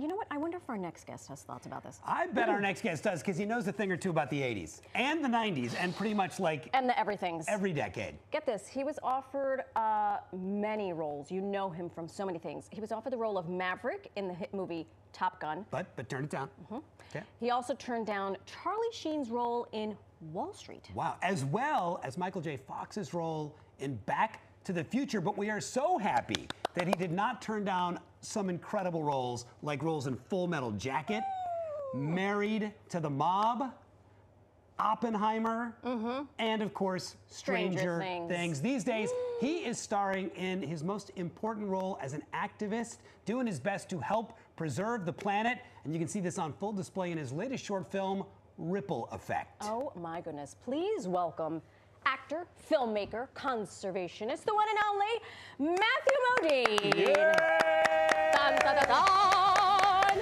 You know what? I wonder if our next guest has thoughts about this. I bet our next guest does, because he knows a thing or two about the 80s and the 90s and pretty much like... And the everythings. Every decade. Get this. He was offered many roles. You know him from so many things. He was offered the role of Maverick in the hit movie Top Gun. But turned it down. Okay. He also turned down Charlie Sheen's role in Wall Street. Wow. As well as Michael J. Fox's role in Back to the Future. But we are so happy that he did not turn down some incredible roles, like roles in Full Metal Jacket, Married to the Mob, Oppenheimer, and of course, Stranger Things. These days, he is starring in his most important role as an activist, doing his best to help preserve the planet. And you can see this on full display in his latest short film, Ripple Effect. Oh my goodness. Please welcome actor, filmmaker, conservationist, the one and only Matthew Modine. Yay! Dun, dun, dun, dun.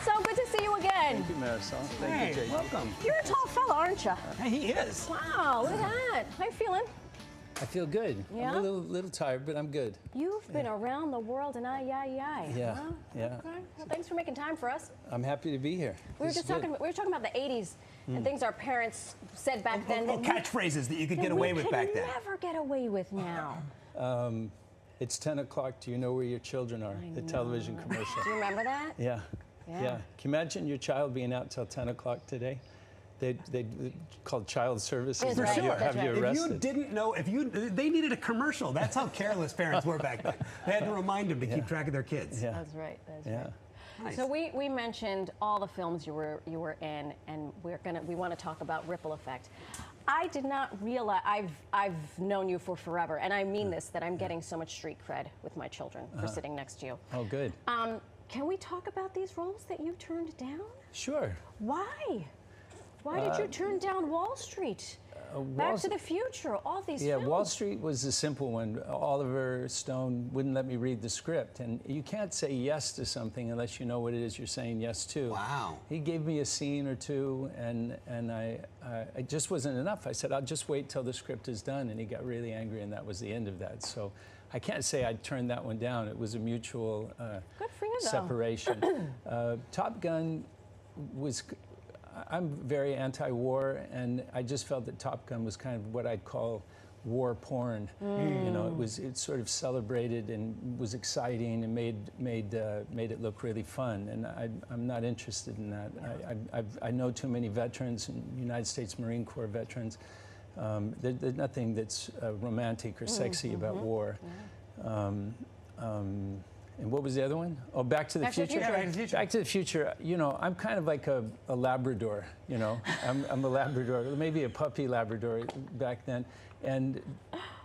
So good to see you again. Thank you, Marisol. Thank Hey, you, Jake. welcome. You're a tall fella, aren't you? Hey, he is. Wow, look at that. How you feeling? I feel good. Yeah? I'm a little tired, but I'm good. You've been around the world and Yeah, yeah. Okay. Well, thanks for making time for us. I'm happy to be here. We were talking about the 80s and things our parents said back then. Catchphrases that you could get away with back then. We never get away with now. It's 10 o'clock. Do you know where your children are? The television commercial. Do you remember that? Yeah. Can you imagine your child being out till 10 o'clock today? They called child services That's and right. have you arrested. If you didn't know, they needed a commercial. That's how careless parents were back then. They had to remind them to keep track of their kids. Yeah. That's right. That's Yeah. right. Nice. So we mentioned all the films you were in, and we want to talk about Ripple Effect. I did not realize I've known you for forever, and I mean this, that I'm getting so much street cred with my children for sitting next to you. Oh, good. Can we talk about these roles that you turned down? Sure. Why? Why did you turn down Wall Street? Back to the Future, all these films. Wall Street was a simple one. Oliver Stone wouldn't let me read the script, and you can't say yes to something unless you know what it is you're saying yes to. Wow. He gave me a scene or two, and it just wasn't enough. I said, I'll just wait till the script is done, and he got really angry, and that was the end of that. So I can't say I turned that one down. It was a mutual Good for you, though. separation. Top Gun was... I'm very anti-war, and I just felt that Top Gun was kind of what I'd call war porn. You know, it sort of celebrated and was exciting and made it look really fun. And I'm not interested in that. I know too many veterans, and United States Marine Corps veterans. There's nothing that's romantic or sexy about war. And what was the other one? Oh, Back to the Future. Back to the Future. You know, I'm kind of like a Labrador. You know, I'm a Labrador, maybe a puppy Labrador back then. And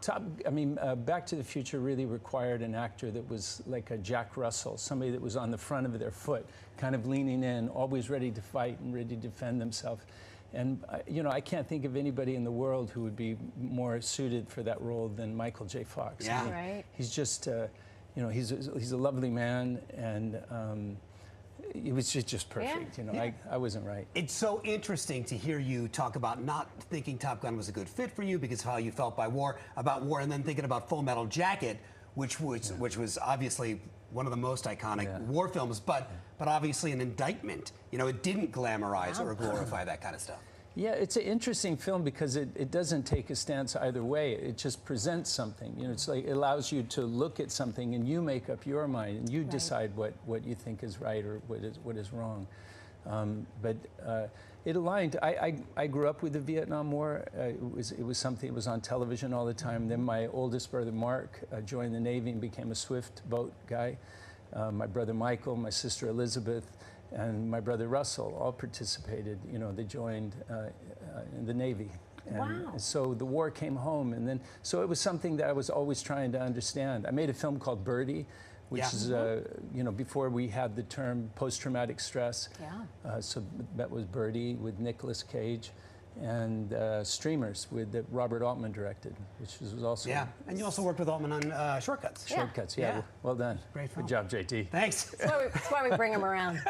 Back to the Future really required an actor that was like a Jack Russell, somebody that was on the front of their foot, kind of leaning in, always ready to fight and ready to defend themselves. And you know, I can't think of anybody in the world who would be more suited for that role than Michael J. Fox. Yeah. I mean, Right. He's just. You know, he's a lovely man, and it was just perfect. Yeah. You know, I wasn't right. It's so interesting to hear you talk about not thinking Top Gun was a good fit for you because of how you felt about war, and then thinking about Full Metal Jacket, which was obviously one of the most iconic war films, but obviously an indictment. You know, it didn't glamorize or glorify that kind of stuff. Yeah, it's an interesting film because it doesn't take a stance either way. It just presents something. You know, it's like it allows you to look at something and you make up your mind and you decide what you think is right or what is wrong. But it aligned. I grew up with the Vietnam War. It was something that was on television all the time. Then my oldest brother Mark joined the Navy and became a swift boat guy. My brother Michael, my sister Elizabeth, and my brother Russell all participated. You know, they joined in the Navy. And so the war came home, and then so it was something that I was always trying to understand. I made a film called Birdie, which is you know, before we had the term post-traumatic stress. So that was Birdie with Nicolas Cage, and Streamers that Robert Altman directed, which was also And you also worked with Altman on Shortcuts. Shortcuts. Well done. Great film. Good job, JT. Thanks. That's why we bring him around.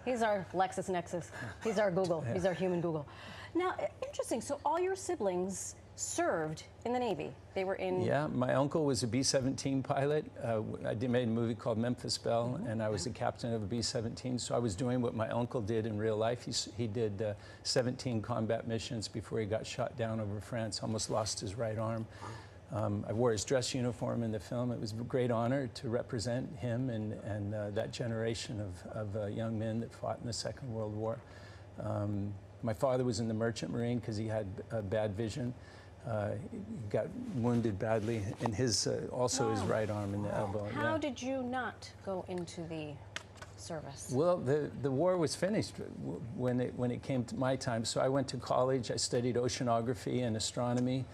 He's our LexisNexis. He's our Google. He's our human Google. Now, interesting. So all your siblings served in the Navy. They were in... Yeah, my uncle was a B-17 pilot. Made a movie called Memphis Belle, and I was the captain of a B-17. So I was doing what my uncle did in real life. He did 17 combat missions before he got shot down over France, almost lost his right arm. I wore his dress uniform in the film. It was a great honor to represent him and that generation of young men that fought in the Second World War. My father was in the Merchant Marine because he had bad vision. He got wounded badly in his, also his right arm in the elbow. How did you not go into the service? Well, the war was finished when it came to my time. So I went to college. I studied oceanography and astronomy.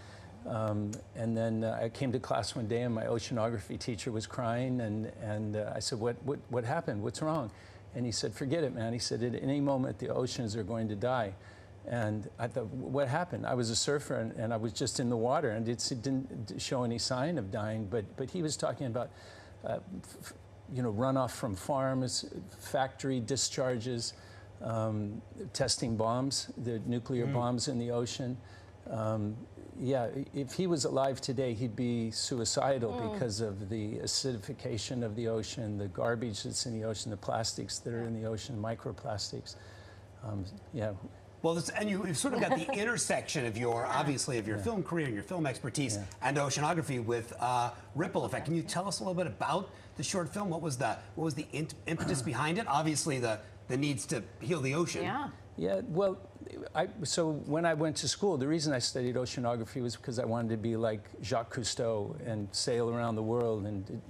And then I came to class one day and my oceanography teacher was crying and I said, what happened? What's wrong? And he said, forget it, man. He said, at any moment the oceans are going to die. And I thought, what happened? I was a surfer and I was just in the water and it didn't show any sign of dying, but he was talking about runoff from farms, factory discharges, testing bombs, the nuclear bombs in the ocean. Yeah, if he was alive today, he'd be suicidal because of the acidification of the ocean, the garbage that's in the ocean, the plastics that are in the ocean, microplastics. Yeah. Well, and you've sort of got the intersection of your, obviously, of your film career and your film expertise and oceanography with Ripple Effect. Can you tell us a little bit about the short film? What was the impetus behind it? Obviously, the needs to heal the ocean. Yeah. Yeah, well, so when I went to school, the reason I studied oceanography was because I wanted to be like Jacques Cousteau and sail around the world and,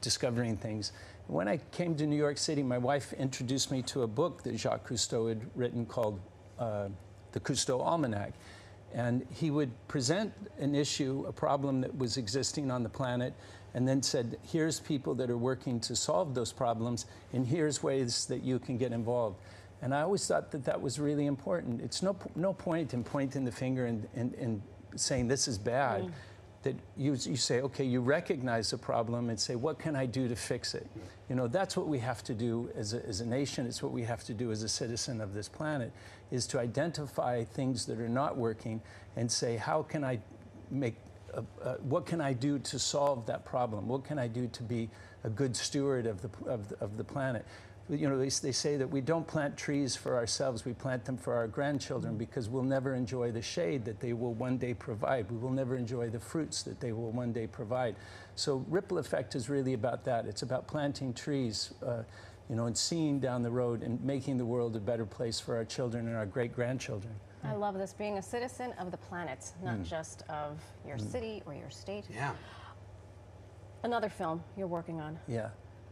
discovering things. When I came to New York City, my wife introduced me to a book that Jacques Cousteau had written called The Cousteau Almanac. And he would present an issue, a problem that was existing on the planet, and then said, here's people that are working to solve those problems, and here's ways that you can get involved. And I always thought that that was really important. It's no point in pointing the finger and saying this is bad. That you say, okay, you recognize the problem and say, what can I do to fix it? That's what we have to do as a nation. It's what we have to do as a citizen of this planet, is to identify things that are not working and say, how can I make, what can I do to solve that problem? What can I do to be a good steward of the planet? They say that we don't plant trees for ourselves, we plant them for our grandchildren because we'll never enjoy the shade that they will one day provide. We will never enjoy the fruits that they will one day provide. So Ripple Effect is really about that. It's about planting trees, and seeing down the road and making the world a better place for our children and our great-grandchildren. I love this, being a citizen of the planet, not just of your city or your state. Yeah. Another film you're working on. Yeah.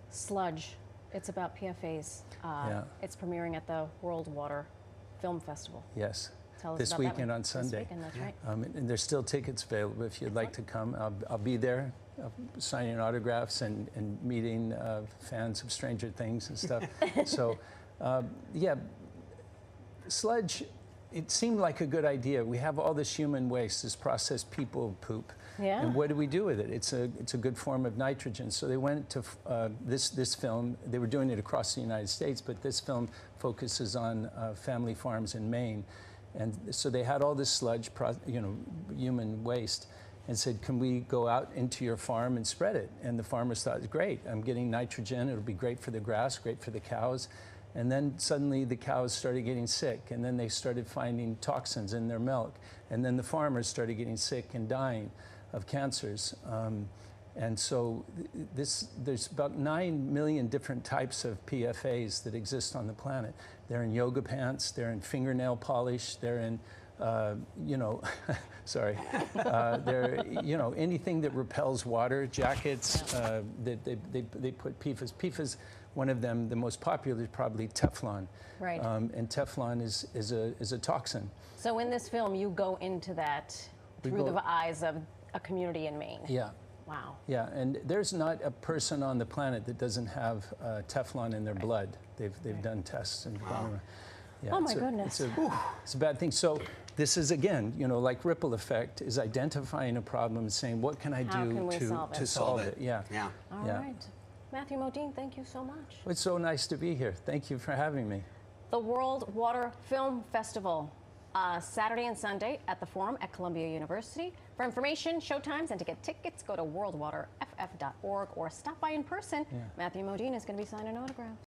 Sludge. It's about PFAS. It's premiering at the World Water Film Festival. Yes. Tell us this about weekend that on Sunday. This weekend, that's right. And there's still tickets available if you'd like to come. I'll be there signing autographs and meeting fans of Stranger Things and stuff. So, yeah, Sludge, it seemed like a good idea. We have all this human waste, this processed people poop. Yeah. And what do we do with it? It's a good form of nitrogen. So they went to this film. They were doing it across the United States, but this film focuses on family farms in Maine. And so they had all this sludge, human waste, and said, can we go out into your farm and spread it? And the farmers thought, great, I'm getting nitrogen. It'll be great for the grass, great for the cows. And then suddenly the cows started getting sick, and then they started finding toxins in their milk. And then the farmers started getting sick and dying of cancers. And so there's about 9 million different types of PFAs that exist on the planet. They're in yoga pants, they're in fingernail polish, they're in, sorry, they're, anything that repels water, jackets, they put PFAS. PFAS, one of them, the most popular is probably Teflon. Right. And Teflon is a toxin. So in this film, you go into that through the eyes of a community in Maine. Yeah. Wow. Yeah, and there's not a person on the planet that doesn't have Teflon in their blood. They've done tests and gone around. Yeah, oh my goodness. It's a bad thing. So this is, again, like Ripple Effect, is identifying a problem and saying, what can I do to solve it? Yeah. Yeah. All right. Matthew Modine, thank you so much. It's so nice to be here. Thank you for having me. The World Water Film Festival. Saturday and Sunday at the Forum at Columbia University. For information, showtimes, and to get tickets, go to worldwaterff.org or stop by in person. Matthew Modine is going to be signing autographs.